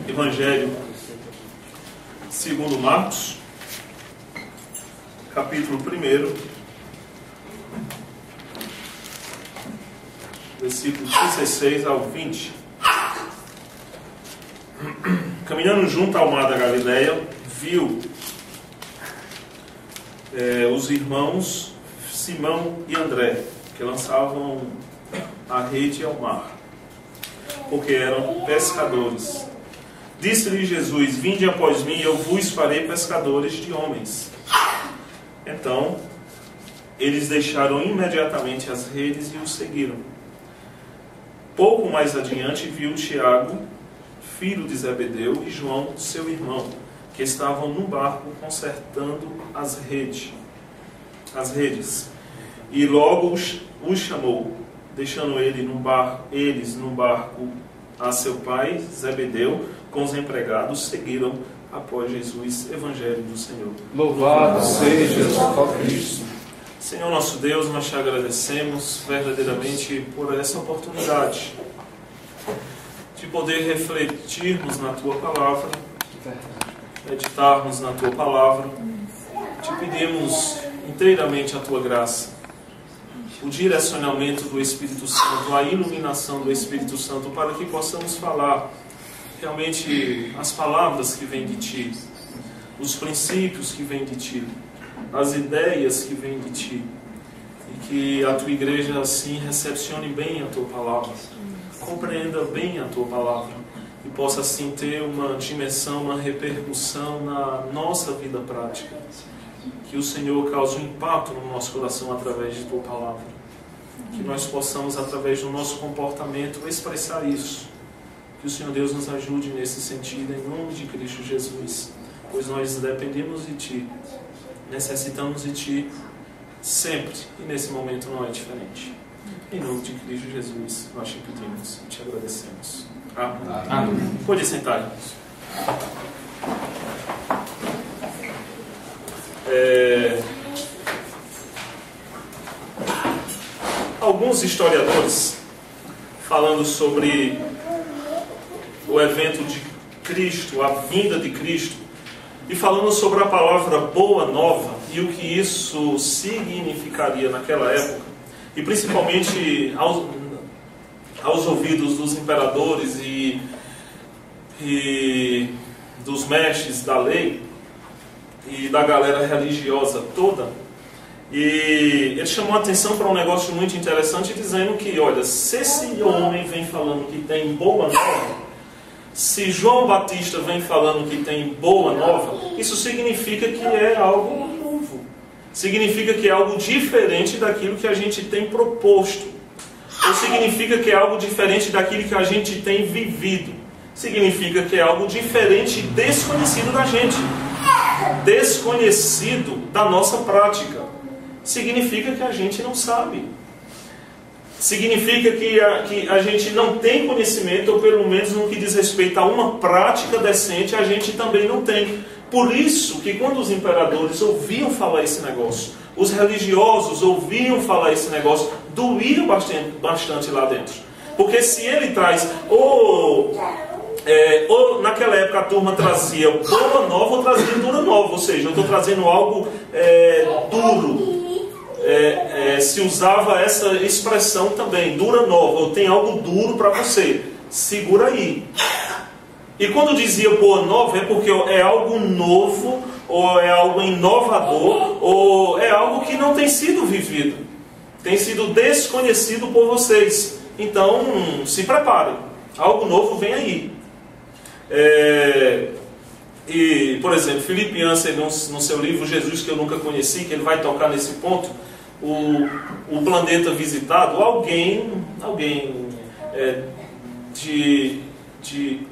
Evangelho segundo Marcos, capítulo 1, versículos 16 ao 20. Caminhando junto ao mar da Galileia, viu os irmãos Simão e André, que lançavam a rede ao mar, porque eram pescadores. Disse-lhe Jesus: vinde após mim, e eu vos farei pescadores de homens. Então, eles deixaram imediatamente as redes e o seguiram. Pouco mais adiante, viu Tiago, filho de Zebedeu, e João, seu irmão, que estavam no barco consertando as redes. E logo os chamou, deixando eles num barco a seu pai, Zebedeu, com os empregados, seguiram após Jesus. Evangelho do Senhor. Louvado seja o Cristo. Senhor nosso Deus, nós te agradecemos verdadeiramente por essa oportunidade de poder refletirmos na Tua Palavra, meditarmos na Tua Palavra. Te pedimos inteiramente a Tua graça, o direcionamento do Espírito Santo, a iluminação do Espírito Santo, para que possamos falar realmente as palavras que vêm de Ti, os princípios que vêm de Ti, as ideias que vêm de Ti, e que a Tua igreja assim recepcione bem a Tua palavra, compreenda bem a Tua palavra, e possa assim ter uma dimensão, uma repercussão na nossa vida prática. Que o Senhor cause um impacto no nosso coração através de Tua palavra. Que nós possamos, através do nosso comportamento, expressar isso. Que o Senhor Deus nos ajude nesse sentido, em nome de Cristo Jesus. Pois nós dependemos de Ti, necessitamos de Ti sempre, e nesse momento não é diferente. Em nome de Cristo Jesus, nós te pedimos e te agradecemos. Amém. Amém. Pode sentar, irmãos. Alguns historiadores, falando sobre o evento de Cristo, a vinda de Cristo, e falando sobre a palavra boa nova e o que isso significaria naquela época, e principalmente aos ouvidos dos imperadores e dos mestres da lei e da galera religiosa toda. E ele chamou a atenção para um negócio muito interessante, dizendo que, olha, se esse homem vem falando que tem boa nova, se João Batista vem falando que tem boa nova, isso significa que é algo novo, significa que é algo diferente daquilo que a gente tem proposto, ou significa que é algo diferente daquilo que a gente tem vivido, significa que é algo diferente, desconhecido da gente, desconhecido da nossa prática. Significa que a gente não sabe. Significa que a gente não tem conhecimento, ou pelo menos no que diz respeito a uma prática decente, a gente também não tem. Por isso que quando os imperadores ouviam falar esse negócio, os religiosos ouviam falar esse negócio, doíam bastante lá dentro. Porque se ele traz, ou naquela época a turma trazia boa nova ou trazia dura nova, ou seja, eu estou trazendo algo duro. Se usava essa expressão também, dura nova, eu tenho algo duro para você, segura aí. E quando dizia boa nova, é porque é algo novo, ou é algo inovador, ou é algo que não tem sido vivido, tem sido desconhecido por vocês. Então, se preparem, algo novo vem aí. E, por exemplo, Felipe Ansel, no seu livro Jesus que eu nunca conheci, que ele vai tocar nesse ponto, o planeta visitado, alguém de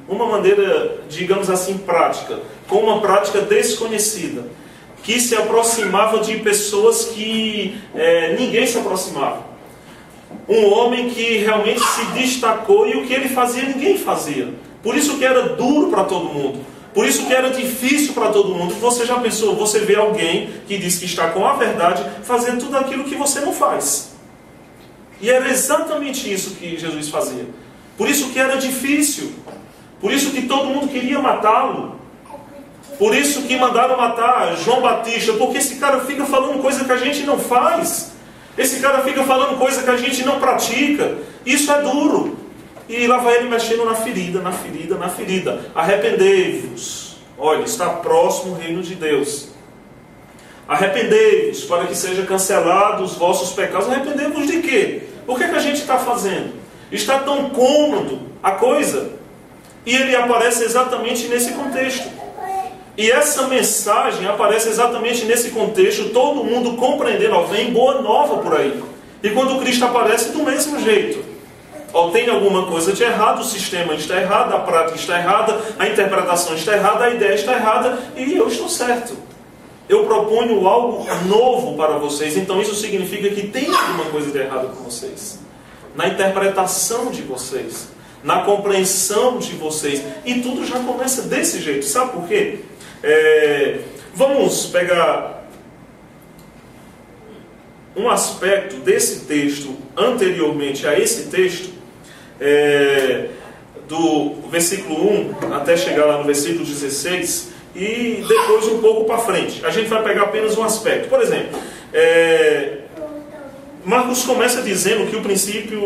uma maneira, digamos assim, prática, com uma prática desconhecida, que se aproximava de pessoas que ninguém se aproximava. Um homem que realmente se destacou, e o que ele fazia, ninguém fazia. Por isso que era duro para todo mundo. Por isso que era difícil para todo mundo. Você já pensou, você vê alguém que diz que está com a verdade, fazendo tudo aquilo que você não faz. E era exatamente isso que Jesus fazia. Por isso que era difícil. Por isso que todo mundo queria matá-lo. Por isso que mandaram matar João Batista, porque esse cara fica falando coisa que a gente não faz. Esse cara fica falando coisa que a gente não pratica. Isso é duro. E lá vai ele mexendo na ferida, na ferida, na ferida. Arrependei-vos. Olha, está próximo o reino de Deus. Arrependei-vos para que sejam cancelados os vossos pecados. Arrependei-vos de quê? O que é que a gente está fazendo? Está tão cômodo a coisa. E ele aparece exatamente nesse contexto. E essa mensagem aparece exatamente nesse contexto, todo mundo compreendendo, ó, vem boa nova por aí. E quando Cristo aparece, do mesmo jeito. Ó, tem alguma coisa de errado, o sistema está errado, a prática está errada, a interpretação está errada, a ideia está errada, e eu estou certo. Eu proponho algo novo para vocês, então isso significa que tem alguma coisa de errado com vocês. Na interpretação de vocês, na compreensão de vocês, e tudo já começa desse jeito. Sabe por quê? Vamos pegar um aspecto desse texto anteriormente a esse texto, do versículo 1 até chegar lá no versículo 16, e depois um pouco para frente. A gente vai pegar apenas um aspecto. Por exemplo, Marcos começa dizendo que o princípio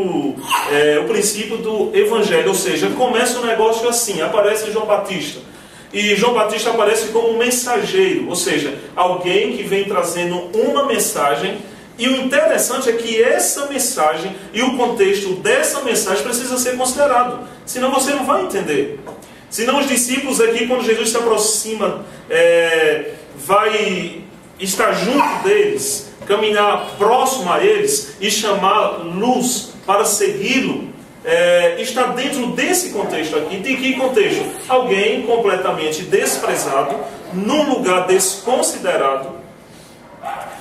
do Evangelho, ou seja, começa o negócio assim, aparece João Batista. E João Batista aparece como um mensageiro, ou seja, alguém que vem trazendo uma mensagem. E o interessante é que essa mensagem e o contexto dessa mensagem precisa ser considerado. Senão você não vai entender. Senão os discípulos aqui, quando Jesus se aproxima, vai estar junto deles, caminhar próximo a eles e chamar luz para segui-lo. Está dentro desse contexto aqui. De que contexto? Alguém completamente desprezado, num lugar desconsiderado,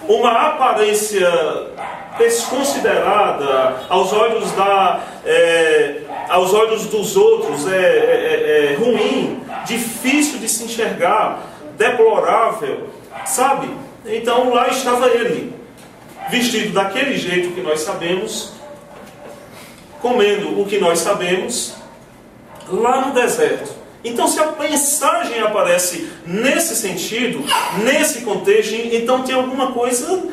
uma aparência desconsiderada aos olhos dos outros, ruim, difícil de se enxergar, deplorável, sabe? Então lá estava ele, vestido daquele jeito que nós sabemos, comendo o que nós sabemos, lá no deserto. Então, se a mensagem aparece nesse sentido, nesse contexto, então tem alguma coisa,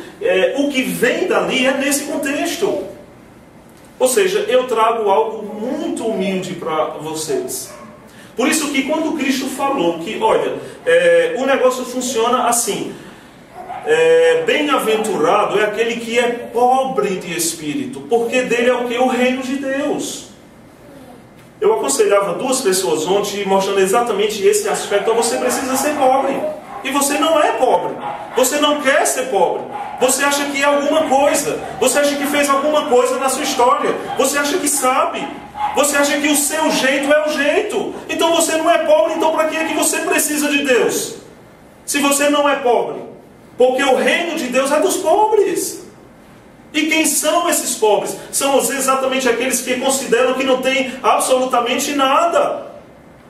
o que vem dali é nesse contexto. Ou seja, eu trago algo muito humilde para vocês. Por isso que quando Cristo falou que, olha, o negócio funciona assim, bem-aventurado é aquele que é pobre de espírito, porque dele é o que? O reino de Deus. Eu aconselhava duas pessoas ontem, mostrando exatamente esse aspecto. Você precisa ser pobre. E você não é pobre. Você não quer ser pobre. Você acha que é alguma coisa. Você acha que fez alguma coisa na sua história. Você acha que sabe. Você acha que o seu jeito é o jeito. Então você não é pobre. Então para que é que você precisa de Deus? Se você não é pobre. Porque o reino de Deus é dos pobres. E quem são esses pobres? São exatamente aqueles que consideram que não tem absolutamente nada.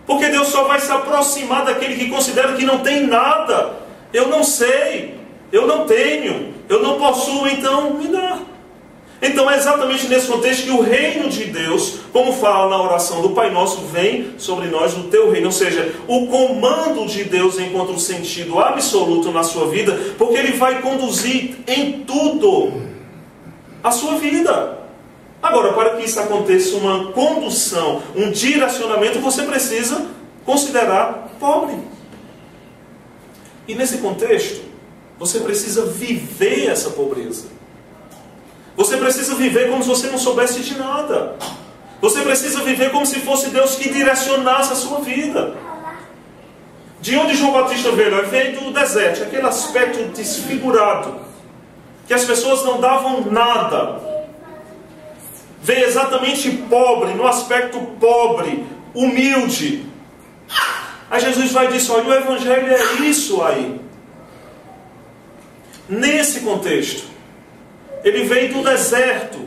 Porque Deus só vai se aproximar daquele que considera que não tem nada. Eu não sei, eu não tenho, eu não possuo, então me dá. Então é exatamente nesse contexto que o reino de Deus, como fala na oração do Pai Nosso, vem sobre nós o teu reino. Ou seja, o comando de Deus encontra um sentido absoluto na sua vida, porque Ele vai conduzir em tudo a sua vida. Agora, para que isso aconteça, uma condução, um direcionamento, você precisa considerar pobre. E nesse contexto, você precisa viver essa pobreza. Você precisa viver como se você não soubesse de nada. Você precisa viver como se fosse Deus que direcionasse a sua vida. De onde João Batista veio? Ele veio do deserto, aquele aspecto desfigurado, que as pessoas não davam nada. Veio exatamente pobre, no aspecto pobre, humilde. Aí Jesus vai dizer, olha, o Evangelho é isso aí. Nesse contexto, ele veio do deserto.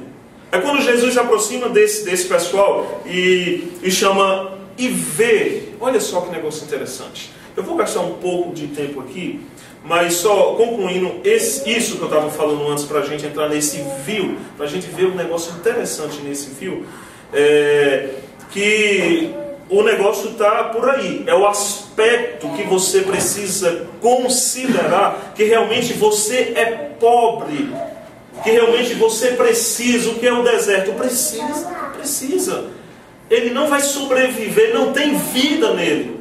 É quando Jesus se aproxima desse pessoal e chama e vê. Olha só que negócio interessante. Eu vou gastar um pouco de tempo aqui, mas só concluindo isso que eu estava falando antes, para a gente entrar nesse fio, para a gente ver um negócio interessante nesse fio, que o negócio está por aí. É o aspecto que você precisa considerar, que realmente você é pobre, que realmente você precisa. O que é o deserto? Precisa. Ele não vai sobreviver, não tem vida nele.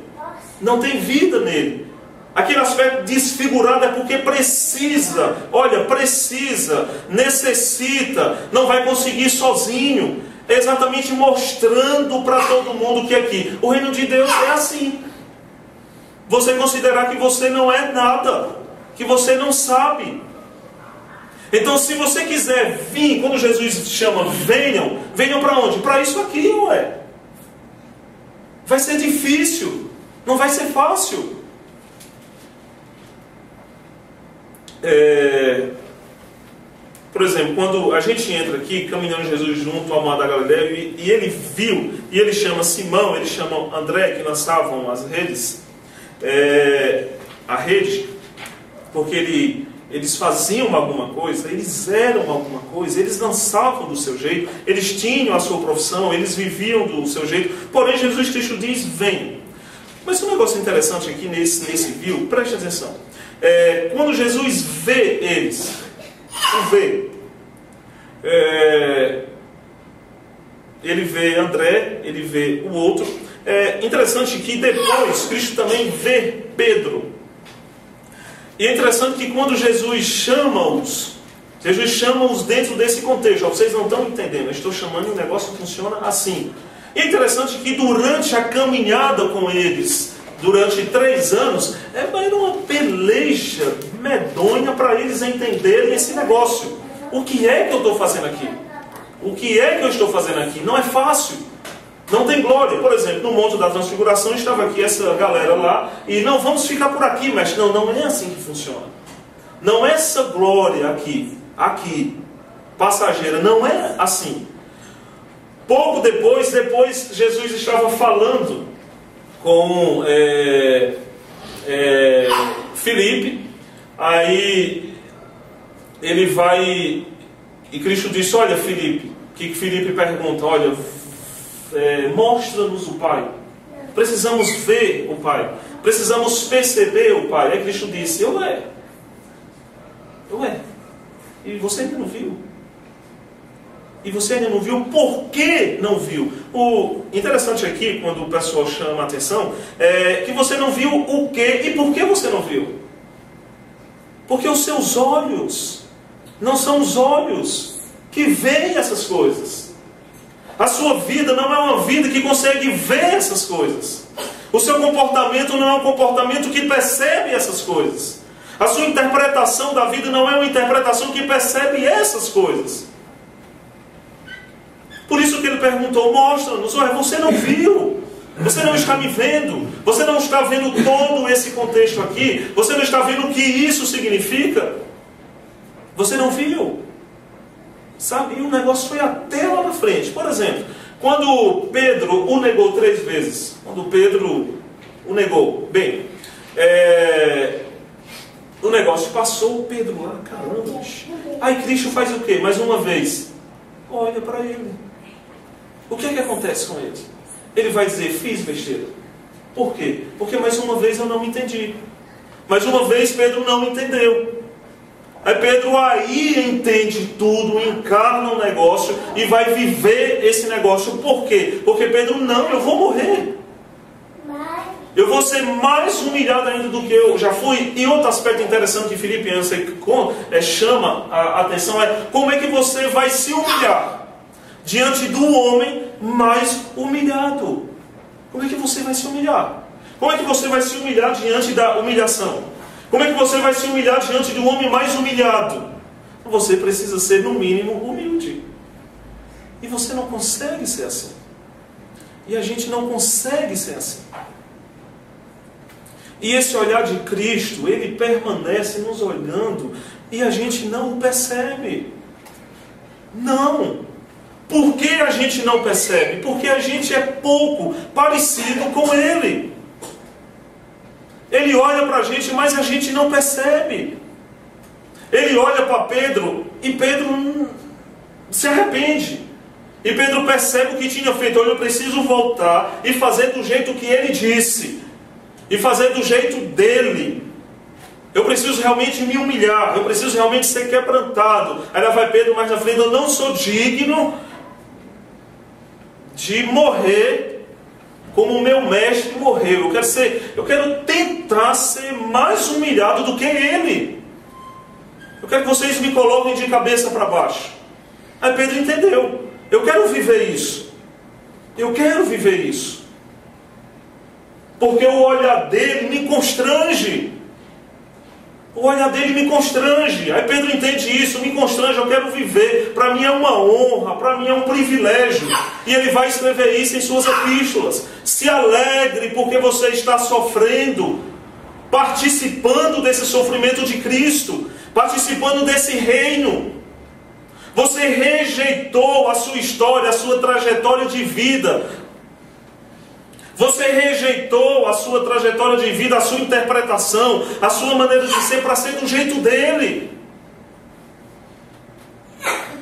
Não tem vida nele. Aquele aspecto desfigurado é porque precisa. Olha, precisa, necessita, não vai conseguir sozinho. É exatamente mostrando para todo mundo que aqui o reino de Deus é assim. Você considerar que você não é nada, que você não sabe. Então, se você quiser vir, quando Jesus chama, venham para onde? Para isso aqui, ué. Vai ser difícil, não vai ser fácil. Por exemplo, quando a gente entra aqui, caminhando Jesus junto ao mar da Galileia, e ele viu, e ele chama Simão, ele chama André, que lançavam as redes, a rede, porque eles faziam alguma coisa, eles eram alguma coisa, eles lançavam do seu jeito, eles tinham a sua profissão, eles viviam do seu jeito, porém Jesus Cristo diz, venham. Mas um negócio interessante aqui nesse viu, preste atenção, quando Jesus vê eles, ele vê André, ele vê o outro. É interessante que depois Cristo também vê Pedro. E é interessante que quando Jesus chama-os dentro desse contexto. Vocês não estão entendendo, eu estou chamando e o negócio funciona assim. E é interessante que durante a caminhada com eles, durante 3 anos, era uma peleja medonha para eles entenderem esse negócio. O que é que eu estou fazendo aqui? O que é que eu estou fazendo aqui? Não é fácil. Não tem glória. Por exemplo, no Monte da Transfiguração estava aqui essa galera lá, e não vamos ficar por aqui, mestre. Não é assim que funciona. Não é essa glória aqui, passageira, não é assim. Pouco depois Jesus estava falando com Filipe, aí ele vai, e Cristo disse, olha Filipe, que Filipe pergunta, olha, mostra-nos o Pai, precisamos ver o Pai, precisamos perceber o Pai. Aí Cristo disse, eu é, e você ainda não viu? E você ainda não viu? Por que não viu? O interessante aqui, quando o pessoal chama a atenção, é que você não viu o quê e por que você não viu? Porque os seus olhos não são os olhos que veem essas coisas. A sua vida não é uma vida que consegue ver essas coisas. O seu comportamento não é um comportamento que percebe essas coisas. A sua interpretação da vida não é uma interpretação que percebe essas coisas. Por isso que ele perguntou, mostra-nos, olha, você não viu, você não está me vendo, você não está vendo todo esse contexto aqui, você não está vendo o que isso significa, você não viu, sabe, e o negócio foi até lá na frente. Por exemplo, quando Pedro o negou 3 vezes, quando Pedro o negou, bem, o negócio passou, Pedro lá, caramba, aí Cristo faz o quê? Mais uma vez, olha para ele. O que é que acontece com ele? Ele vai dizer, fiz besteira. Por quê? Porque mais uma vez eu não entendi. Mais uma vez Pedro não entendeu. Aí Pedro aí entende tudo, encarna o negócio e vai viver esse negócio. Por quê? Porque Pedro, não, eu vou morrer. Eu vou ser mais humilhado ainda do que eu já fui. E outro aspecto interessante que Filipenses chama a atenção é como é que você vai se humilhar diante do homem mais humilhado. Como é que você vai se humilhar? Como é que você vai se humilhar diante da humilhação? Como é que você vai se humilhar diante do homem mais humilhado? Você precisa ser, no mínimo, humilde. E você não consegue ser assim. E a gente não consegue ser assim. E esse olhar de Cristo, ele permanece nos olhando e a gente não o percebe. Não. Por que a gente não percebe? Porque a gente é pouco parecido com Ele. Ele olha para a gente, mas a gente não percebe. Ele olha para Pedro e Pedro se arrepende. E Pedro percebe o que tinha feito. Olha, eu preciso voltar e fazer do jeito que ele disse. E fazer do jeito dele. Eu preciso realmente me humilhar. Eu preciso realmente ser quebrantado. Aí lá vai Pedro mais na frente. Eu não sou digno de morrer como o meu mestre morreu. Eu quero tentar ser mais humilhado do que ele. Eu quero que vocês me coloquem de cabeça para baixo. Aí Pedro entendeu. Eu quero viver isso. Eu quero viver isso. Porque o olhar dele me constrange. O olhar dele me constrange. Aí Pedro entende isso, me constrange, eu quero viver. Para mim é uma honra, para mim é um privilégio. E ele vai escrever isso em suas epístolas. Se alegre porque você está sofrendo, participando desse sofrimento de Cristo, participando desse reino. Você rejeitou a sua história, a sua trajetória de vida. Você rejeitou a sua trajetória de vida, a sua interpretação, a sua maneira de ser para ser do jeito dele.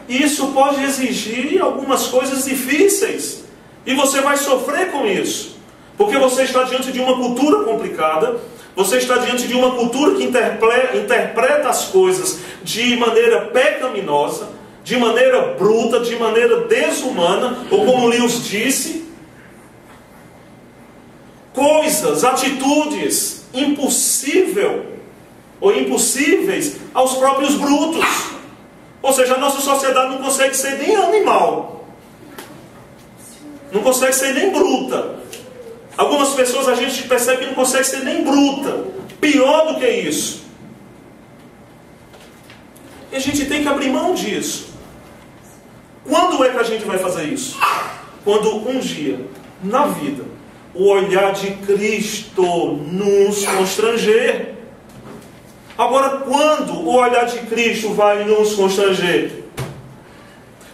Isso pode exigir algumas coisas difíceis. E você vai sofrer com isso. Porque você está diante de uma cultura complicada. Você está diante de uma cultura que interpreta as coisas de maneira pecaminosa, de maneira bruta, de maneira desumana, ou como Lewis disse, coisas, atitudes impossíveis aos próprios brutos. Ou seja, a nossa sociedade não consegue ser nem animal, não consegue ser nem bruta. Algumas pessoas a gente percebe que não consegue ser nem bruta. Pior do que isso. E a gente tem que abrir mão disso. Quando é que a gente vai fazer isso? Quando um dia, na vida, o olhar de Cristo nos constranger. Agora, quando o olhar de Cristo vai nos constranger?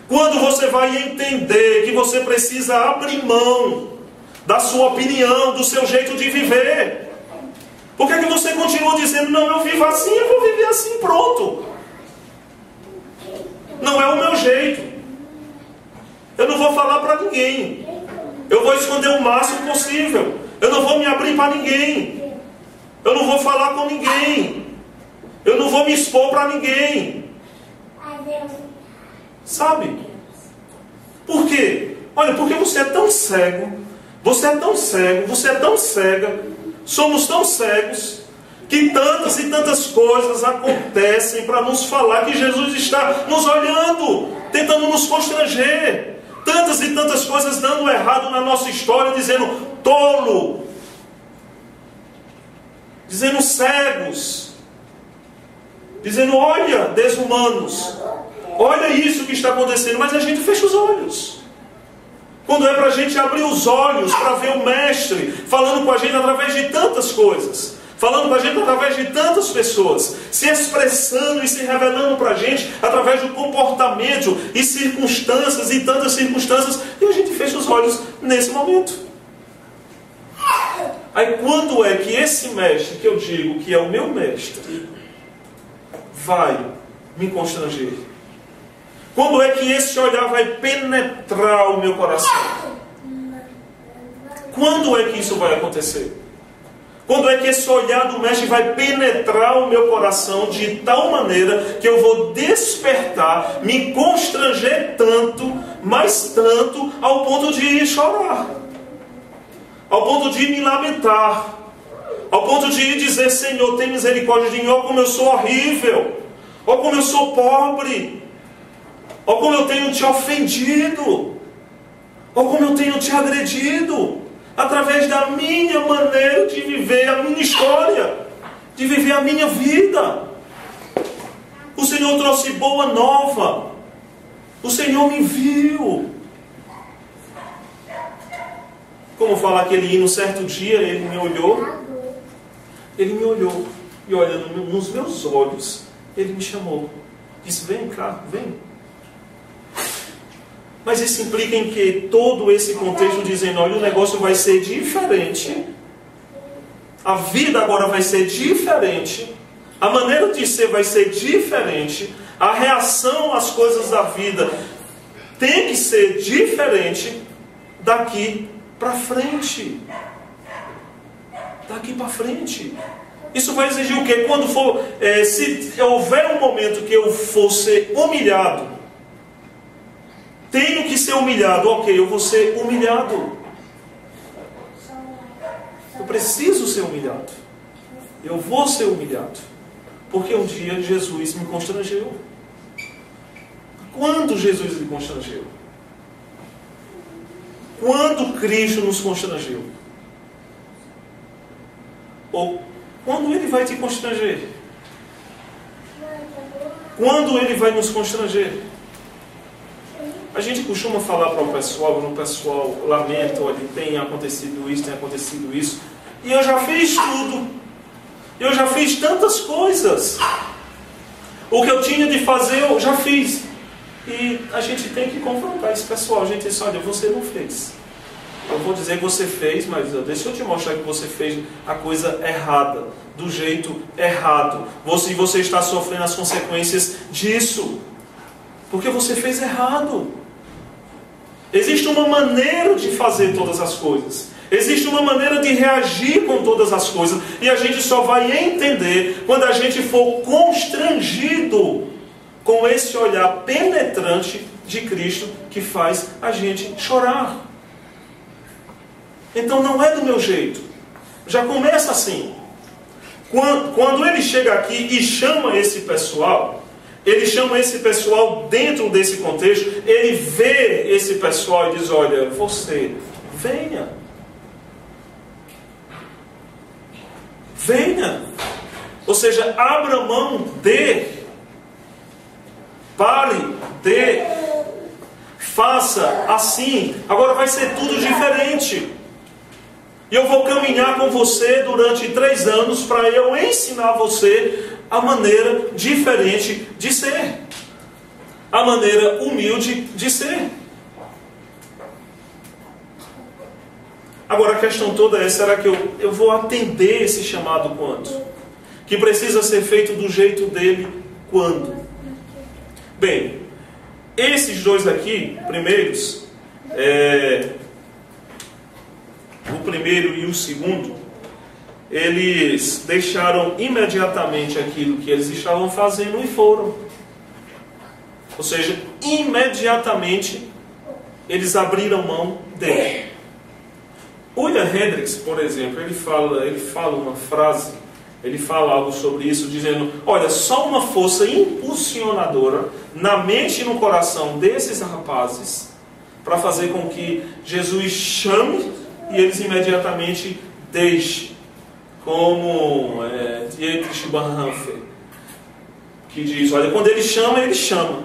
Quando você vai entender que você precisa abrir mão da sua opinião, do seu jeito de viver. Por que você continua dizendo, não, eu vivo assim, eu vou viver assim, pronto. Não é o meu jeito. Eu não vou falar para ninguém. Eu vou esconder o máximo possível. Eu não vou me abrir para ninguém. Eu não vou falar com ninguém. Eu não vou me expor para ninguém. Sabe? Por quê? Olha, porque você é tão cego. Você é tão cego. Você é tão cega. Somos tão cegos que tantas e tantas coisas acontecem para nos falar que Jesus está nos olhando, tentando nos constranger. Tantas e tantas coisas dando errado na nossa história, dizendo tolo, dizendo cegos, dizendo olha, desumanos, olha isso que está acontecendo, mas a gente fecha os olhos. Quando é para a gente abrir os olhos para ver o Mestre falando com a gente através de tantas coisas, falando com a gente através de tantas pessoas, se expressando e se revelando para a gente através do comportamento e circunstâncias e tantas circunstâncias, e a gente fecha os olhos nesse momento. Aí quando é que esse mestre, que eu digo que é o meu mestre, vai me constranger? Quando é que esse olhar vai penetrar o meu coração? Quando é que isso vai acontecer? Quando é que esse olhar do mestre vai penetrar o meu coração de tal maneira que eu vou despertar, me constranger tanto, mas tanto, ao ponto de chorar, ao ponto de me lamentar, ao ponto de dizer, Senhor, tem misericórdia de mim, ó como eu sou horrível, ó como eu sou pobre, ó como eu tenho te ofendido, ó como eu tenho te agredido, através da minha maneira de viver a minha história, de viver a minha vida. O Senhor trouxe boa nova. O Senhor me viu. Como fala aquele hino, certo dia ele me olhou. Ele me olhou. E olha, nos meus olhos, ele me chamou. Disse, vem cá, vem. Mas isso implica em que todo esse contexto dizendo, olha, o negócio vai ser diferente. A vida agora vai ser diferente. A maneira de ser vai ser diferente. A reação às coisas da vida tem que ser diferente daqui para frente. Daqui para frente. Isso vai exigir o quê? Quando for, se houver um momento que eu for ser humilhado, tenho que ser humilhado, ok, eu vou ser humilhado. Eu preciso ser humilhado. Eu vou ser humilhado. Porque um dia Jesus me constrangeu. Quando Jesus me constrangeu? Quando Cristo nos constrangeu? Ou quando Ele vai te constranger? Quando Ele vai nos constranger? A gente costuma falar para o pessoal lamenta, olha, tem acontecido isso, e eu já fiz tudo. Eu já fiz tantas coisas. O que eu tinha de fazer, eu já fiz. E a gente tem que confrontar esse pessoal. A gente diz, olha, você não fez. Eu vou dizer que você fez, mas deixa eu te mostrar que você fez a coisa errada, do jeito errado. Você está sofrendo as consequências disso. Porque você fez errado. Existe uma maneira de fazer todas as coisas. Existe uma maneira de reagir com todas as coisas. E a gente só vai entender quando a gente for constrangido com esse olhar penetrante de Cristo que faz a gente chorar. Então não é do meu jeito. Já começa assim. Quando ele chega aqui e chama esse pessoal, ele chama esse pessoal dentro desse contexto, ele vê esse pessoal e diz, olha, você, venha. Venha. Ou seja, abra mão de, pare de, faça assim. Agora vai ser tudo diferente. E eu vou caminhar com você durante 3 anos para eu ensinar você a maneira diferente de ser. A maneira humilde de ser. Agora a questão toda é, será que eu vou atender esse chamado quando? Que precisa ser feito do jeito dele quando? Bem, esses dois aqui, primeiros, o primeiro e o segundo, eles deixaram imediatamente aquilo que eles estavam fazendo e foram. Ou seja, imediatamente eles abriram mão dele. William Hendricks, por exemplo, ele fala uma frase, ele fala algo sobre isso, dizendo, olha, só uma força impulsionadora na mente e no coração desses rapazes para fazer com que Jesus chame e eles imediatamente deixem. Como Dietrich Bonhoeffer, que diz, olha, quando ele chama, ele chama.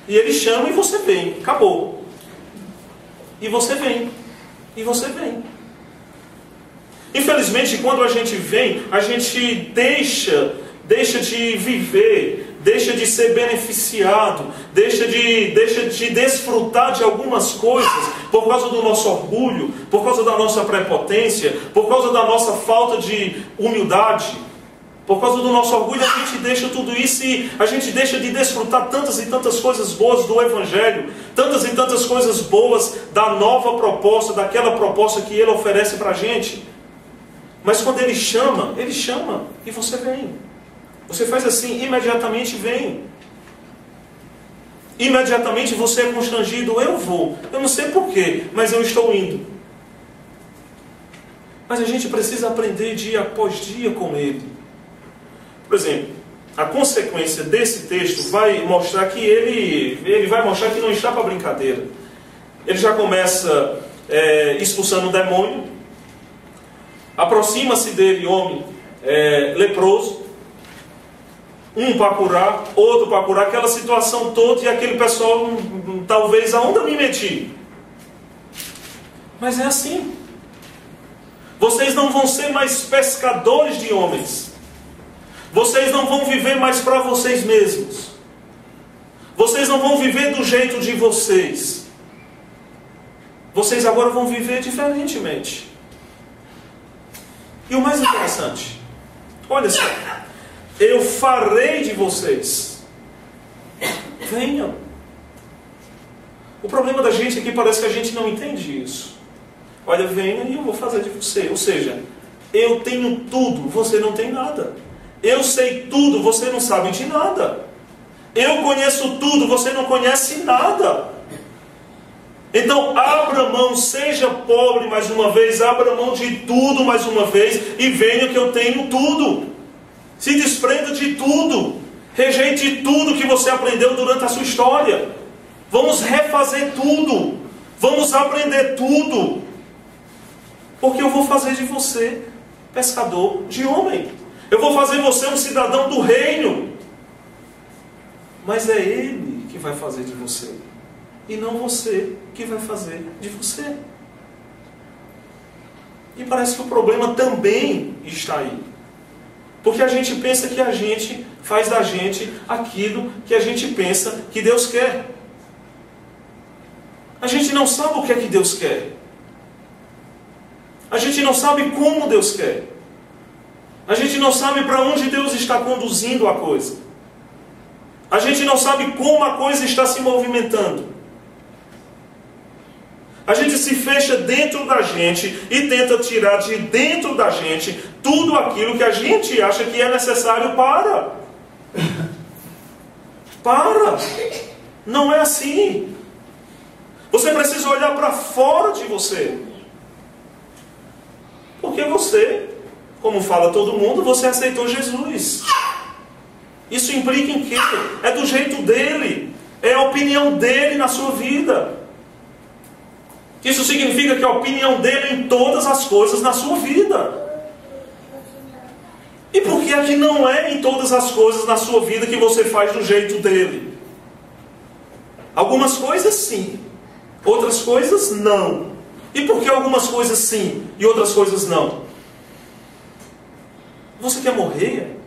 E ele chama e você vem. Acabou. E você vem. E você vem. Infelizmente, quando a gente vem, a gente deixa de viver, deixa de ser beneficiado, deixa de desfrutar de algumas coisas por causa do nosso orgulho, por causa da nossa prepotência, por causa da nossa falta de humildade. Por causa do nosso orgulho, a gente deixa tudo isso e a gente deixa de desfrutar tantas e tantas coisas boas do Evangelho, tantas e tantas coisas boas da nova proposta, daquela proposta que Ele oferece para a gente. Mas quando Ele chama e você vem. Você faz assim, imediatamente vem. Imediatamente você é constrangido, eu vou. Eu não sei porquê, mas eu estou indo. Mas a gente precisa aprender dia após dia com Ele. Por exemplo, a consequência desse texto vai mostrar que ele vai mostrar que não está para brincadeira. Ele já começa expulsando o demônio. Aproxima-se dele homem leproso. Um para curar, outro para curar. Aquela situação toda e aquele pessoal, talvez, aonde eu me meti? Mas é assim. Vocês não vão ser mais pescadores de homens. Vocês não vão viver mais para vocês mesmos. Vocês não vão viver do jeito de vocês. Vocês agora vão viver diferentemente. E o mais interessante, olha só, eu farei de vocês. Venham. O problema da gente é que parece que a gente não entende isso. Olha, venha e eu vou fazer de você. Ou seja, eu tenho tudo, você não tem nada. Eu sei tudo, você não sabe de nada. Eu conheço tudo, você não conhece nada. Então, abra mão, seja pobre mais uma vez, abra mão de tudo mais uma vez e venha que eu tenho tudo. Se desprenda de tudo. Rejeite tudo que você aprendeu durante a sua história. Vamos refazer tudo. Vamos aprender tudo. Porque eu vou fazer de você pescador de homem. Eu vou fazer você um cidadão do reino. Mas é Ele que vai fazer de você. E não você que vai fazer de você. E parece que o problema também está aí. Porque a gente pensa que a gente faz da gente aquilo que a gente pensa que Deus quer. A gente não sabe o que é que Deus quer. A gente não sabe como Deus quer. A gente não sabe para onde Deus está conduzindo a coisa. A gente não sabe como a coisa está se movimentando. A gente se fecha dentro da gente e tenta tirar de dentro da gente tudo aquilo que a gente acha que é necessário para. Não é assim. Você precisa olhar para fora de você. Porque você, como fala todo mundo, você aceitou Jesus. Isso implica em quê? É do jeito dele. É a opinião dele na sua vida. Isso significa que a opinião dele em todas as coisas na sua vida. E por que é que não é em todas as coisas na sua vida que você faz do jeito dele? Algumas coisas sim, outras coisas não. E por que algumas coisas sim e outras coisas não? Você quer morrer?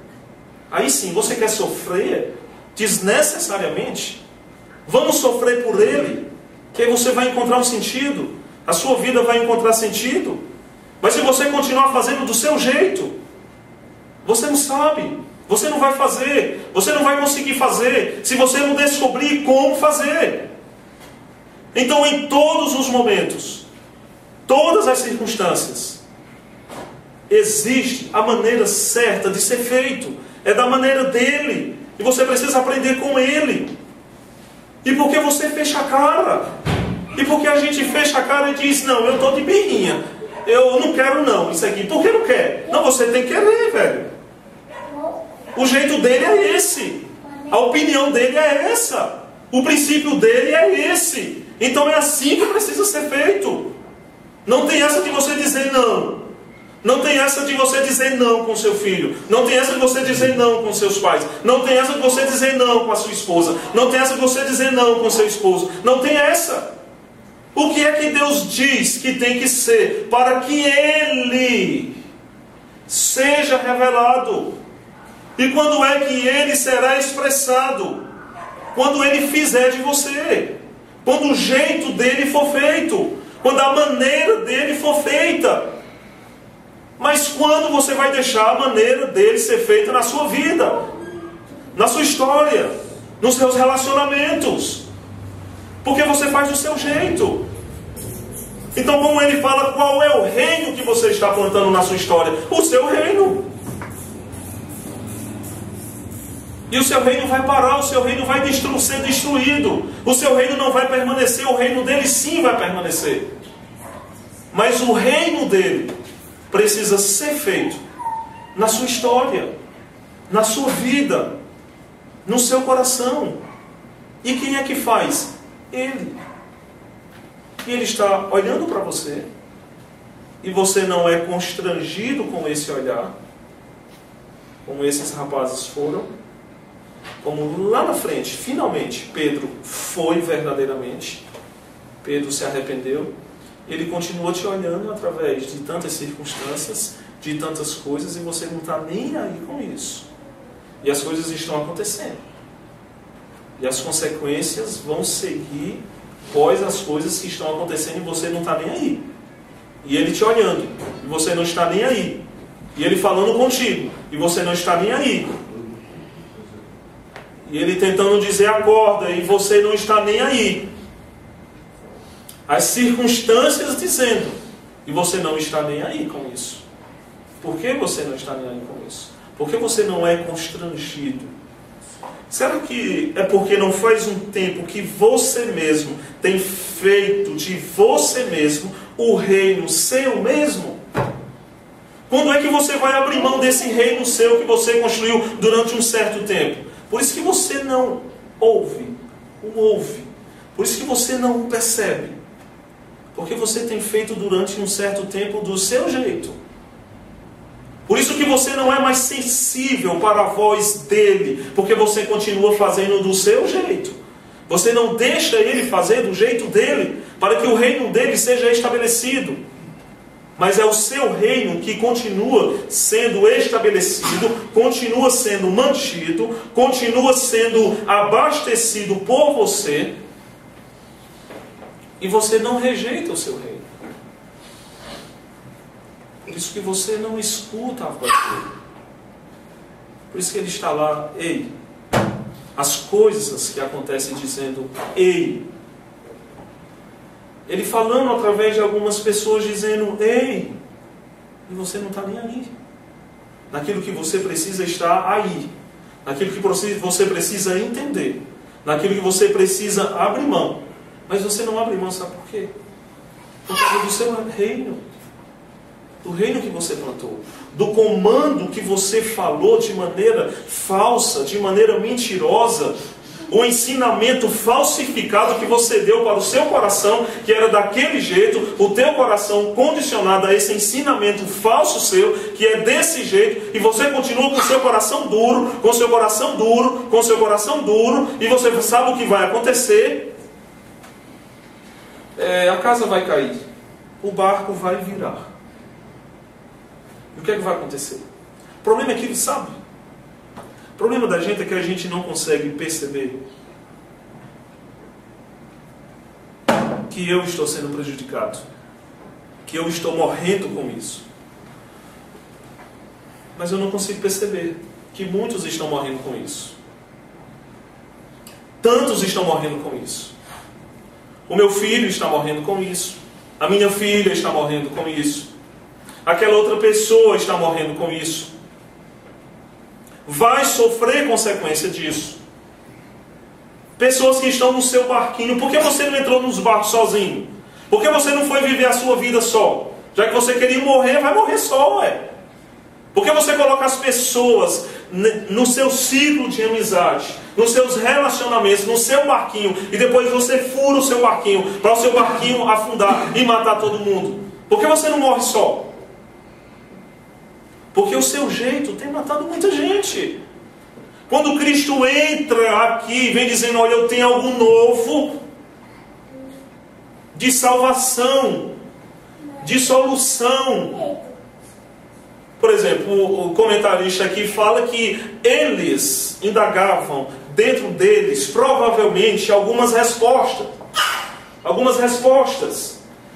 Aí sim, você quer sofrer desnecessariamente? Vamos sofrer por ele, que aí você vai encontrar um sentido. A sua vida vai encontrar sentido. Mas se você continuar fazendo do seu jeito, você não sabe, você não vai fazer, você não vai conseguir fazer, se você não descobrir como fazer. Então, em todos os momentos, todas as circunstâncias, existe a maneira certa de ser feito. É da maneira dele. E você precisa aprender com ele. E por que você fecha a cara? E por que a gente fecha a cara e diz, não, eu estou de birrinha, eu não quero não, isso aqui. Por que não quer? Não, você tem que querer, velho. O jeito dele é esse. A opinião dele é essa. O princípio dele é esse. Então é assim que precisa ser feito. Não tem essa de você dizer não. Não tem essa de você dizer não com seu filho. Não tem essa de você dizer não com seus pais. Não tem essa de você dizer não com a sua esposa. Não tem essa de você dizer não com seu esposo. Não tem essa. O que é que Deus diz que tem que ser para que Ele seja revelado? E quando é que Ele será expressado? Quando Ele fizer de você. Quando o jeito dele for feito. Quando a maneira dele for feita. Mas quando você vai deixar a maneira dele ser feita na sua vida? Na sua história? Nos seus relacionamentos? Porque você faz do seu jeito. Então, como ele fala, qual é o reino que você está plantando na sua história? O seu reino. E o seu reino vai parar, o seu reino vai ser destruído. O seu reino não vai permanecer, o reino dele sim vai permanecer. Mas o reino dele precisa ser feito na sua história, na sua vida, no seu coração. E quem é que faz? Ele. E Ele está olhando para você, e você não é constrangido com esse olhar, como esses rapazes foram, como lá na frente, finalmente, Pedro foi verdadeiramente, Pedro se arrependeu, ele continua te olhando através de tantas circunstâncias, de tantas coisas, e você não está nem aí com isso. E as coisas estão acontecendo. E as consequências vão seguir após as coisas que estão acontecendo e você não está nem aí. E ele te olhando, e você não está nem aí. E ele falando contigo, e você não está nem aí. E ele tentando dizer acorda, e você não está nem aí. as circunstâncias dizendo, e você não está nem aí com isso. Por que você não está nem aí com isso? Por que você não é constrangido? Será que é porque não faz um tempo que você mesmo tem feito de você mesmo o reino seu mesmo? Quando é que você vai abrir mão desse reino seu que você construiu durante um certo tempo? Por isso que você não ouve. Por isso que você não o percebe. Porque você tem feito durante um certo tempo do seu jeito. Por isso que você não é mais sensível para a voz dele. Porque você continua fazendo do seu jeito. Você não deixa ele fazer do jeito dele, para que o reino dele seja estabelecido. Mas é o seu reino que continua sendo estabelecido, continua sendo mantido, continua sendo abastecido por você. E você não rejeita o seu reino. Por isso que você não escuta a voz dele. Por isso que ele está lá, ei. As coisas que acontecem dizendo, ei. Ele falando através de algumas pessoas dizendo, ei. E você não está nem aí. Naquilo que você precisa estar aí. Naquilo que você precisa entender. Naquilo que você precisa abrir mão. Mas você não abre mão, sabe por quê? Por causa do seu reino. Do reino que você plantou. Do comando que você falou de maneira falsa, de maneira mentirosa. O ensinamento falsificado que você deu para o seu coração, que era daquele jeito, o teu coração condicionado a esse ensinamento falso seu, que é desse jeito, e você continua com o seu coração duro, com o seu coração duro, com o seu coração duro, e você sabe o que vai acontecer. A casa vai cair, o barco vai virar. E o que é que vai acontecer? O problema é que ele sabe. O problema da gente é que a gente não consegue perceber que eu estou sendo prejudicado, que eu estou morrendo com isso. Mas eu não consigo perceber que muitos estão morrendo com isso. Tantos estão morrendo com isso. O meu filho está morrendo com isso. A minha filha está morrendo com isso. Aquela outra pessoa está morrendo com isso. Vai sofrer consequência disso. Pessoas que estão no seu barquinho. Por que você não entrou nos barcos sozinho? Por que você não foi viver a sua vida só? Já que você queria morrer, vai morrer só, ué. Por que você coloca as pessoas no seu ciclo de amizade, nos seus relacionamentos, no seu barquinho, e depois você fura o seu barquinho, para o seu barquinho afundar e matar todo mundo? Por que você não morre só? Porque o seu jeito tem matado muita gente. Quando Cristo entra aqui, vem dizendo, olha, eu tenho algo novo, de salvação, de solução. Por exemplo, o comentarista aqui fala que eles indagavam dentro deles, provavelmente, algumas respostas.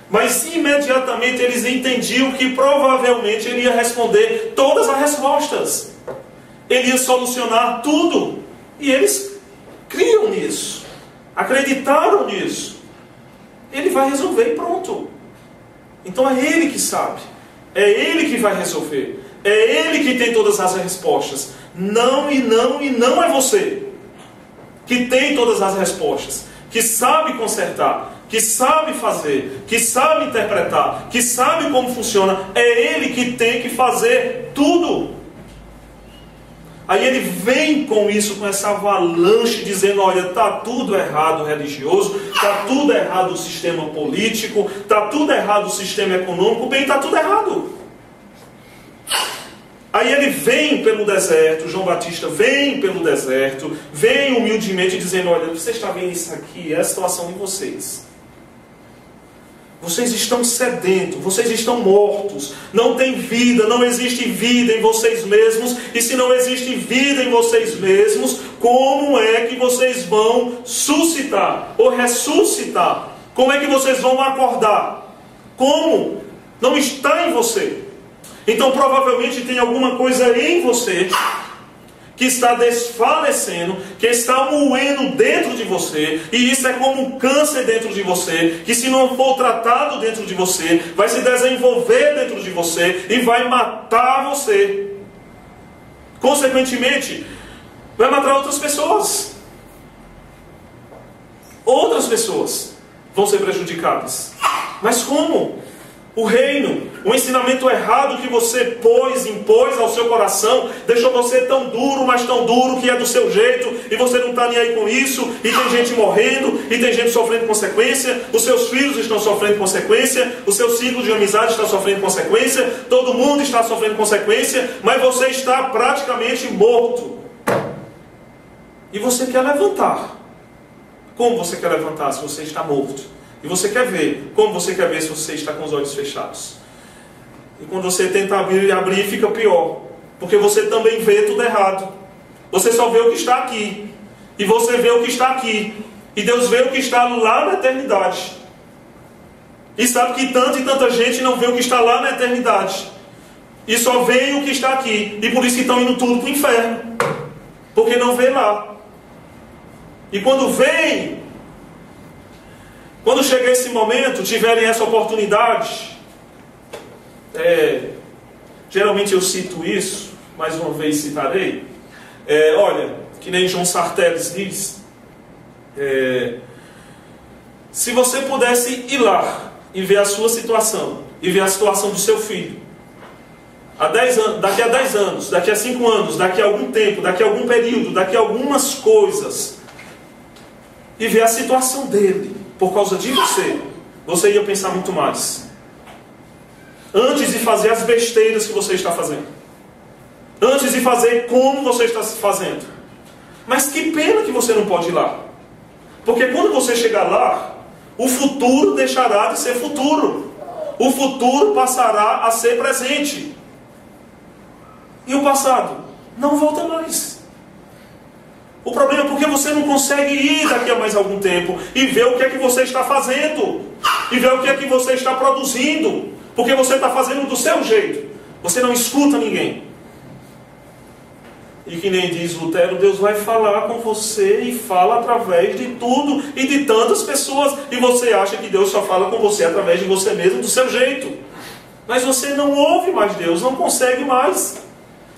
Mas imediatamente eles entendiam que provavelmente ele ia responder todas as respostas. Ele ia solucionar tudo. E eles criam nisso. Acreditaram nisso. Ele vai resolver e pronto. Então é ele que sabe. É ele que vai resolver. É ele que tem todas as respostas. Não é você que tem todas as respostas. Que sabe consertar. Que sabe fazer, que sabe interpretar, que sabe como funciona. É ele que tem que fazer tudo. Aí ele vem com isso, com essa avalanche, dizendo, olha, está tudo errado o religioso, está tudo errado o sistema político, está tudo errado o sistema econômico, bem, está tudo errado. Aí ele vem pelo deserto, João Batista vem pelo deserto, vem humildemente dizendo, olha, você está vendo isso aqui, é a situação de vocês. Vocês estão sedentos, vocês estão mortos, não tem vida, não existe vida em vocês mesmos, e se não existe vida em vocês mesmos, como é que vocês vão suscitar ou ressuscitar? Como é que vocês vão acordar? Como? Não está em você. Então provavelmente tem alguma coisa em você que está desfalecendo, que está moendo dentro de você, e isso é como um câncer dentro de você, que se não for tratado dentro de você, vai se desenvolver dentro de você e vai matar você. Consequentemente, vai matar outras pessoas. Outras pessoas vão ser prejudicadas. Mas como? O reino, o ensinamento errado que você impôs ao seu coração, deixou você tão duro, mas tão duro que é do seu jeito, e você não está nem aí com isso, e tem gente morrendo, e tem gente sofrendo consequência, os seus filhos estão sofrendo consequência, o seu ciclo de amizade está sofrendo consequência, todo mundo está sofrendo consequência, mas você está praticamente morto. E você quer levantar. Como você quer levantar se você está morto? E você quer ver, como você quer ver se você está com os olhos fechados? E quando você tenta abrir, fica pior. Porque você também vê tudo errado. Você só vê o que está aqui. E você vê o que está aqui. E Deus vê o que está lá na eternidade. E sabe que tanta e tanta gente não vê o que está lá na eternidade. E só vê o que está aqui. E por isso que estão indo tudo para o inferno. Porque não vê lá. E quando vem... Quando chegar esse momento, tiverem essa oportunidade, geralmente eu cito isso, mais uma vez citarei, olha, que nem João Sarteles diz, se você pudesse ir lá e ver a sua situação, e ver a situação do seu filho, daqui a 10 anos, daqui a 5 anos, daqui a algum tempo, daqui a algum período, daqui a algumas coisas, e ver a situação dele, por causa de você ia pensar muito mais. Antes de fazer as besteiras que você está fazendo. Antes de fazer como você está fazendo. Mas que pena que você não pode ir lá. Porque quando você chegar lá, o futuro deixará de ser futuro. O futuro passará a ser presente. E o passado não volta mais. O problema é porque você não consegue ir daqui a mais algum tempo e ver o que é que você está fazendo. E ver o que é que você está produzindo. Porque você está fazendo do seu jeito. Você não escuta ninguém. E que nem diz Lutero, Deus vai falar com você e fala através de tudo e de tantas pessoas. E você acha que Deus só fala com você através de você mesmo, do seu jeito. Mas você não ouve mais Deus, não consegue mais.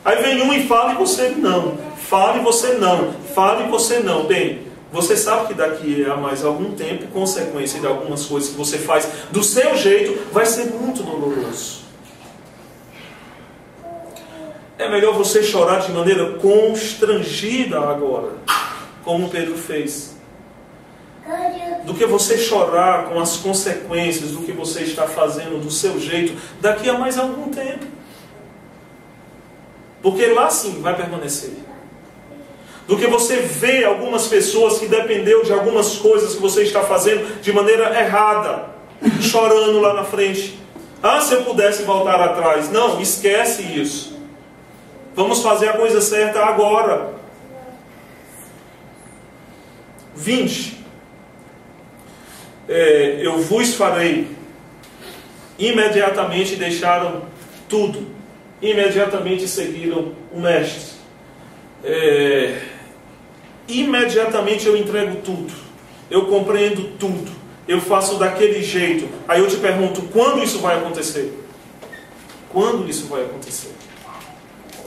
Aí vem um e fala e você não. Fale e você não. Fale e você não. Bem, você sabe que daqui a mais algum tempo, consequência de algumas coisas que você faz do seu jeito, vai ser muito doloroso. É melhor você chorar de maneira constrangida agora, como Pedro fez, do que você chorar com as consequências do que você está fazendo do seu jeito daqui a mais algum tempo. Porque lá sim vai permanecer. Do que você vê algumas pessoas que dependeu de algumas coisas que você está fazendo de maneira errada, chorando lá na frente. Ah, se eu pudesse voltar atrás. Não, esquece isso. Vamos fazer a coisa certa agora. 20. Eu vos farei. Imediatamente deixaram tudo. Imediatamente seguiram o mestre. Imediatamente eu entrego tudo. Eu compreendo tudo. Eu faço daquele jeito. Aí eu te pergunto, quando isso vai acontecer? Quando isso vai acontecer?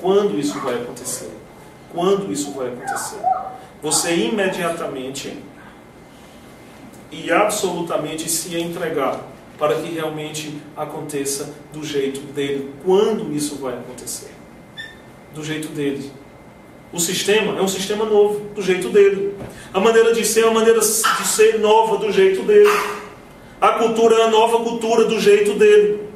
Quando isso vai acontecer? Quando isso vai acontecer? Você imediatamente e absolutamente se entregar para que realmente aconteça do jeito dele. Quando isso vai acontecer? Do jeito dele. O sistema é um sistema novo, do jeito dele. A maneira de ser é uma maneira de ser nova, do jeito dele. A cultura é a nova cultura, do jeito dele.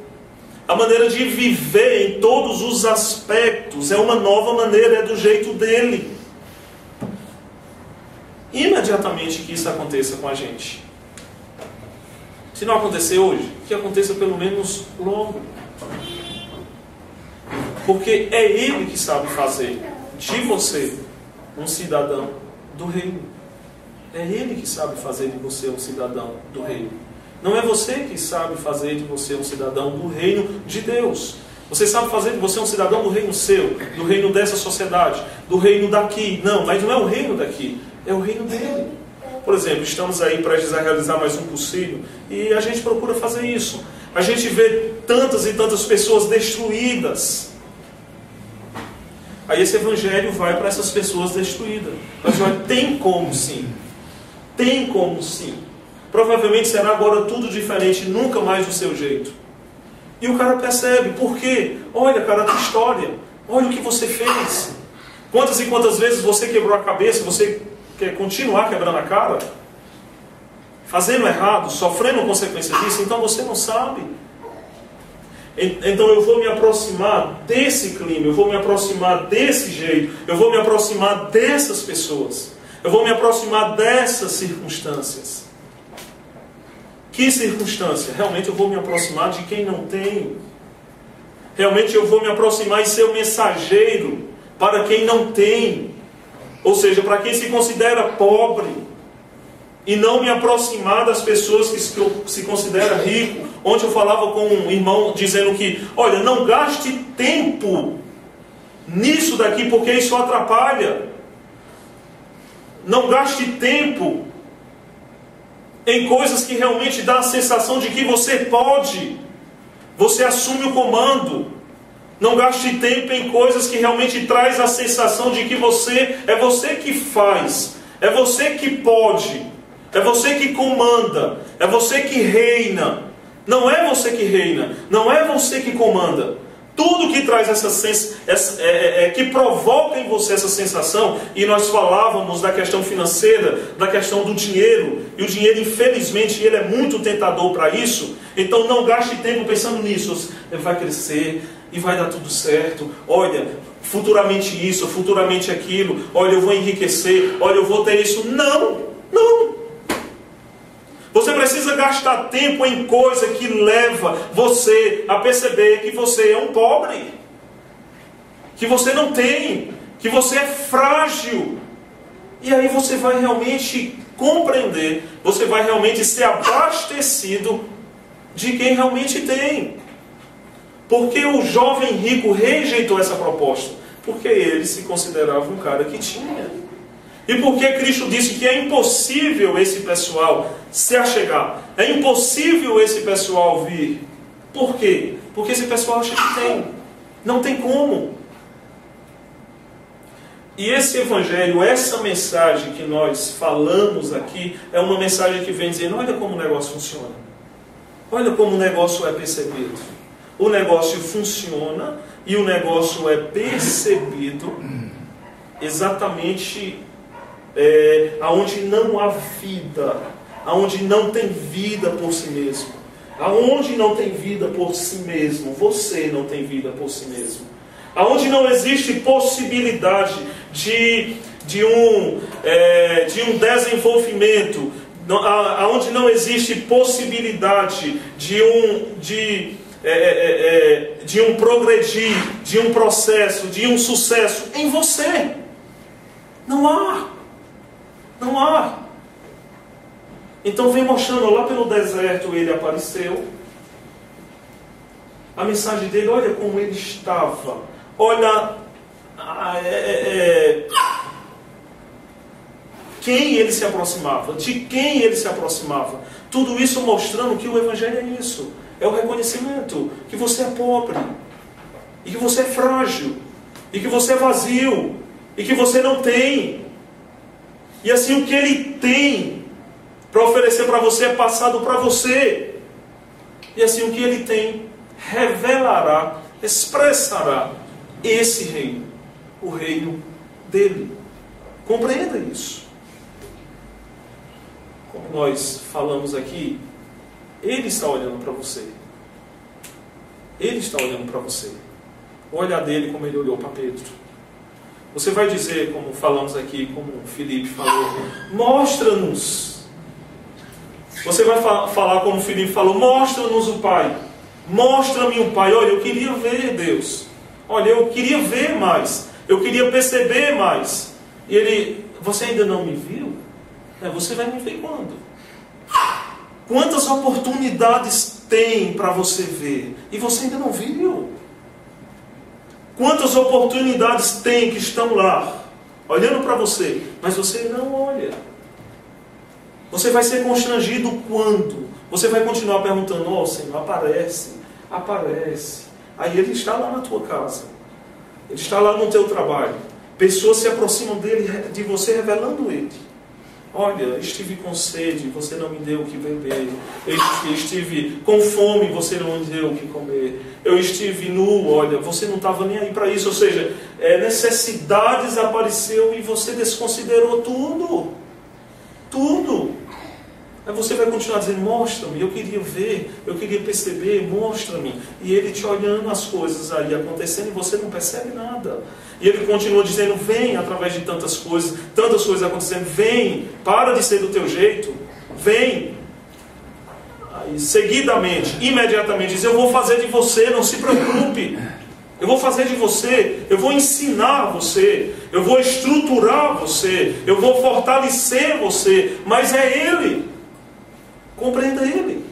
A maneira de viver em todos os aspectos é uma nova maneira, é do jeito dele. Imediatamente que isso aconteça com a gente. Se não acontecer hoje, que aconteça pelo menos logo. Porque é Ele que sabe fazer de você um cidadão do reino. É Ele que sabe fazer de você um cidadão do reino. Não é você que sabe fazer de você um cidadão do reino de Deus. Você sabe fazer, você é um cidadão do reino seu, do reino dessa sociedade, do reino daqui. Não, mas não é o reino daqui, é o reino dele. Por exemplo, estamos aí prestes a realizar mais um cursilho e a gente procura fazer isso. A gente vê tantas e tantas pessoas destruídas. Aí esse evangelho vai para essas pessoas destruídas. Mas olha, tem como sim. Tem como sim. Provavelmente será agora tudo diferente, nunca mais do seu jeito. E o cara percebe, por quê? Olha, cara, a tua história. Olha o que você fez. Quantas e quantas vezes você quebrou a cabeça, você quer continuar quebrando a cara? Fazendo errado, sofrendo consequência disso, então você não sabe. Então eu vou me aproximar desse clima, eu vou me aproximar desse jeito, eu vou me aproximar dessas pessoas, eu vou me aproximar dessas circunstâncias. Que circunstância? Realmente eu vou me aproximar de quem não tem. Realmente eu vou me aproximar e ser o mensageiro para quem não tem. Ou seja, para quem se considera pobre. E não me aproximar das pessoas que se consideram rico. Ontem eu falava com um irmão dizendo que, olha, não gaste tempo nisso daqui, porque isso atrapalha. Não gaste tempo em coisas que realmente dá a sensação de que você pode. Você assume o comando. Não gaste tempo em coisas que realmente traz a sensação de que é você que faz. É você que pode. É você que comanda. É você que reina. Não é você que reina. Não é você que comanda. Tudo que traz que provoca em você essa sensação, e nós falávamos da questão financeira, da questão do dinheiro, e o dinheiro, infelizmente, ele é muito tentador para isso. Então não gaste tempo pensando nisso. Vai crescer e vai dar tudo certo. Olha, futuramente isso, futuramente aquilo. Olha, eu vou enriquecer. Olha, eu vou ter isso. Não, não. Você precisa gastar tempo em coisa que leva você a perceber que você é um pobre, que você não tem, que você é frágil. E aí você vai realmente compreender, você vai realmente ser abastecido de quem realmente tem. Porque o jovem rico rejeitou essa proposta? Porque ele se considerava um cara que tinha. E porque Cristo disse que é impossível esse pessoal se achegar, é impossível esse pessoal vir. Por quê? Porque esse pessoal acha que tem. Não tem como. E esse evangelho, essa mensagem que nós falamos aqui, é uma mensagem que vem dizendo, olha como o negócio funciona. Olha como o negócio é percebido. O negócio funciona e o negócio é percebido exatamente aonde não há vida, aonde não tem vida por si mesmo. Aonde não tem vida por si mesmo, você não tem vida por si mesmo. Aonde não existe possibilidade de um desenvolvimento, aonde não existe possibilidade de um progredir, de um processo, de um sucesso em você. Não há. Não há. Então vem mostrando, lá pelo deserto ele apareceu. A mensagem dele, olha como ele estava. Olha quem ele se aproximava, de quem ele se aproximava. Tudo isso mostrando que o evangelho é isso. É o reconhecimento que você é pobre, e que você é frágil, e que você é vazio, e que você não tem. E assim o que ele tem para oferecer para você é passado para você. E assim o que ele tem revelará, expressará esse reino, o reino dele. Compreenda isso. Como nós falamos aqui, ele está olhando para você. Ele está olhando para você. O olhar dele como ele olhou para Pedro. Você vai dizer, como falamos aqui, como o Felipe falou, mostra-nos. Você vai falar como o Felipe falou, mostra-nos o Pai. Mostra-me o Pai. Olha, eu queria ver Deus. Olha, eu queria ver mais. Eu queria perceber mais. E ele, você ainda não me viu? Você vai me ver quando? Quantas oportunidades tem para você ver? E você ainda não viu? Quantas oportunidades tem que estão lá, olhando para você, mas você não olha. Você vai ser constrangido quando? Você vai continuar perguntando: ó, Senhor, aparece. Aí Ele está lá na tua casa. Ele está lá no teu trabalho. Pessoas se aproximam de você revelando Ele. Olha, estive com sede, você não me deu o que beber. Eu estive com fome, você não me deu o que comer. Eu estive nu, olha, você não estava nem aí para isso. Ou seja, necessidades apareceu e você desconsiderou tudo. Tudo. Aí você vai continuar dizendo: mostra-me, eu queria ver, eu queria perceber, mostra-me. E Ele te olhando as coisas aí acontecendo e você não percebe nada. E Ele continua dizendo: vem, através de tantas coisas acontecendo, vem, para de ser do teu jeito, vem. Aí, seguidamente, imediatamente diz: eu vou fazer de você, não se preocupe. Eu vou fazer de você, eu vou ensinar você, eu vou estruturar você, eu vou fortalecer você, mas é Ele. Compreenda Ele,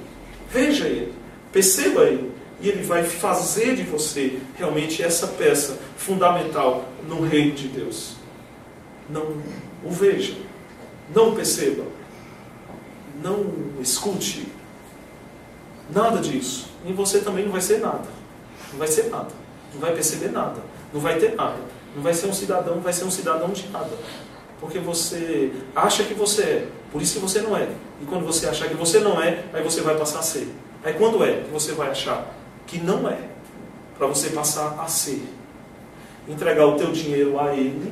veja Ele, perceba Ele, e Ele vai fazer de você realmente essa peça fundamental no reino de Deus. Não o veja, não o perceba, não escute, nada disso. E você também não vai ser nada, não vai ser nada, não vai perceber nada, não vai ter nada, não vai ser um cidadão, vai ser um cidadão de nada. Porque você acha que você é, por isso que você não é. E quando você achar que você não é, aí você vai passar a ser. Aí quando é que você vai achar que não é, para você passar a ser? Entregar o teu dinheiro a Ele,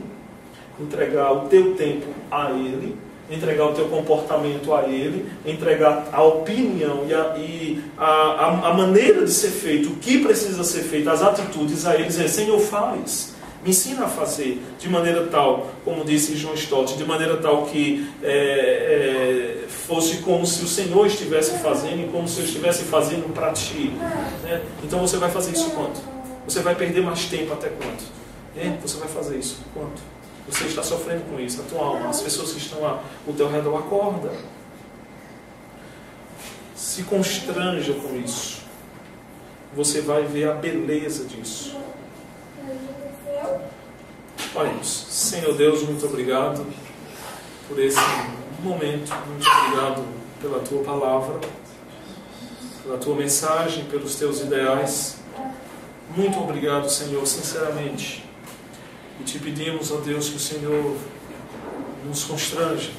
entregar o teu tempo a Ele, entregar o teu comportamento a Ele, entregar a opinião e a maneira de ser feito, o que precisa ser feito, as atitudes a Ele, dizer: Senhor, faz. Me ensina a fazer de maneira tal, como disse John Stott, de maneira tal que fosse como se o Senhor estivesse fazendo e como se eu estivesse fazendo para ti. Né? Então você vai fazer isso quanto? Você vai perder mais tempo até quanto? Você vai fazer isso quanto? Você está sofrendo com isso, a tua alma, as pessoas que estão ao teu redor, acorda. Se constranja com isso. Você vai ver a beleza disso. Oremos. Senhor Deus, muito obrigado por esse momento, muito obrigado pela Tua palavra, pela Tua mensagem, pelos Teus ideais. Muito obrigado, Senhor, sinceramente. E te pedimos, ó Deus, que o Senhor nos constranja.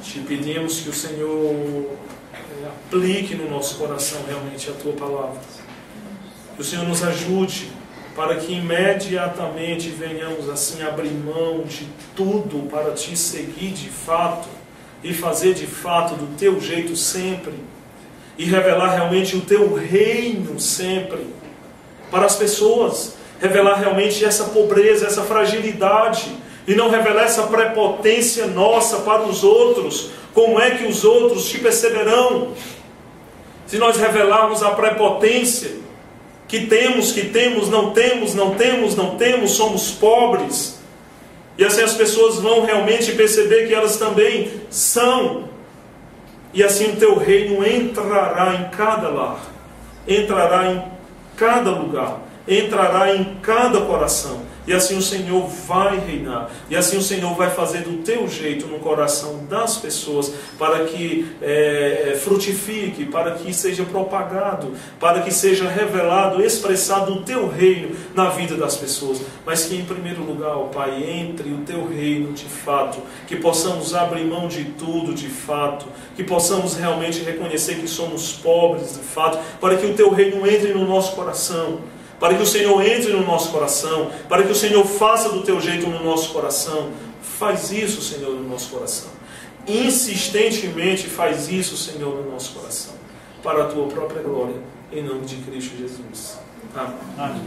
Te pedimos que o Senhor aplique no nosso coração realmente a Tua palavra. Que o Senhor nos ajude para que imediatamente venhamos assim abrir mão de tudo para Te seguir de fato e fazer de fato do Teu jeito sempre e revelar realmente o Teu reino sempre para as pessoas, revelar realmente essa pobreza, essa fragilidade e não revelar essa prepotência nossa para os outros. Como é que os outros Te perceberão se nós revelarmos a prepotência que temos, não temos, somos pobres? E assim as pessoas vão realmente perceber que elas também são. E assim o Teu reino entrará em cada lar, entrará em cada lugar, entrará em cada coração. E assim o Senhor vai reinar. E assim o Senhor vai fazer do Teu jeito no coração das pessoas, para que frutifique, para que seja propagado, para que seja revelado, expressado o Teu reino na vida das pessoas. Mas que em primeiro lugar, ó Pai, entre o Teu reino de fato, que possamos abrir mão de tudo de fato, que possamos realmente reconhecer que somos pobres de fato, para que o Teu reino entre no nosso coração, para que o Senhor entre no nosso coração, para que o Senhor faça do Teu jeito no nosso coração. Faz isso, Senhor, no nosso coração. Insistentemente faz isso, Senhor, no nosso coração, para a Tua própria glória, em nome de Cristo Jesus. Amém. Amém.